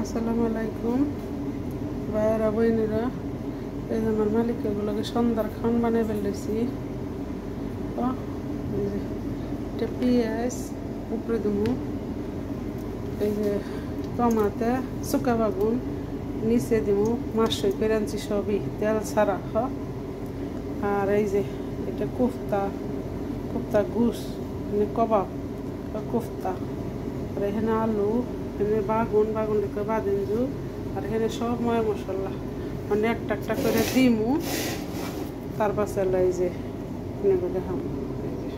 আসসালামু আলাইকুম ভাইয়েরা বইনেরা। এই যে আমার মালিকগুলোকে সন্ধ্যার খান বানিয়ে ফেলেছি। এটা পেঁয়াজ উপরে দেবো, এই যে টমাটো শুকা বাগুন নিচে দেবো, মাছই করে আনছি সবই তেল ছাড়া। আর এই যে এটা কোফতা গুস, মানে কবাব কোফতা। আর এখানে আলু, এখানে বাগুন লিখে বাদিনজু, আর এখানে সব ময় মশলা মানে একটা একটা করে দিমু। তার পাশে এই যে এনে দেখাম, এই যে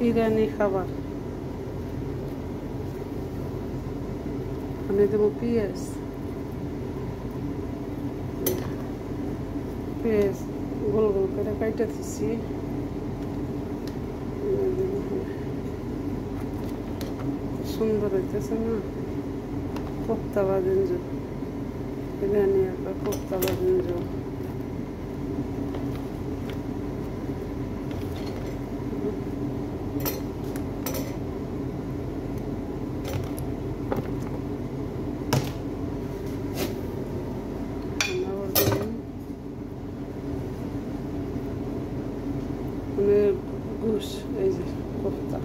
ইরানি খাবার। আমি দেবো পেঁয়াজ গোল গোল করে কাইটা দিচ্ছি। সুন্দর হইতেছে না? কোফতা বাদিনজু, ইরানি একটা কোফতা বাদিনজু। গুস, এই যে কোফতা।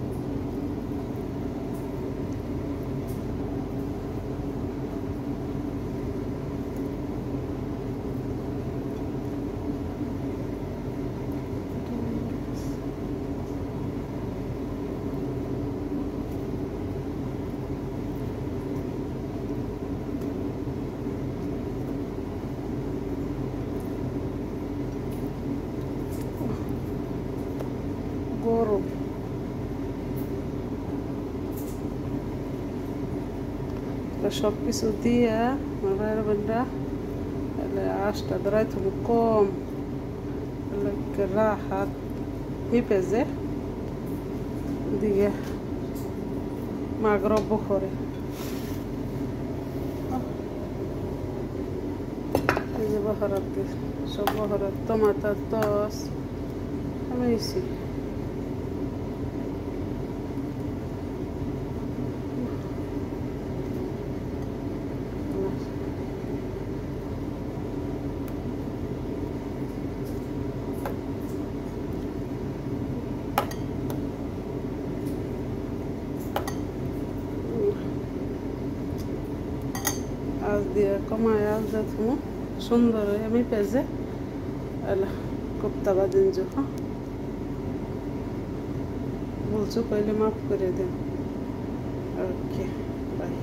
গরম সব কিছু দিয়ে আমার বোনরা আঁচটা ধরাই থাকবো কম, রাহাত হিপে যে দিয়ে মাগ রব্য করে। এই যে বহরাত সব বহরাত টমাটো টস আমি আজ দিয়ে কমায় আজ দেখুন সুন্দর আমি পেজে কোফতা বাদিনজু। বলছো কইলে মাফ করে দেন। ওকে, বাই।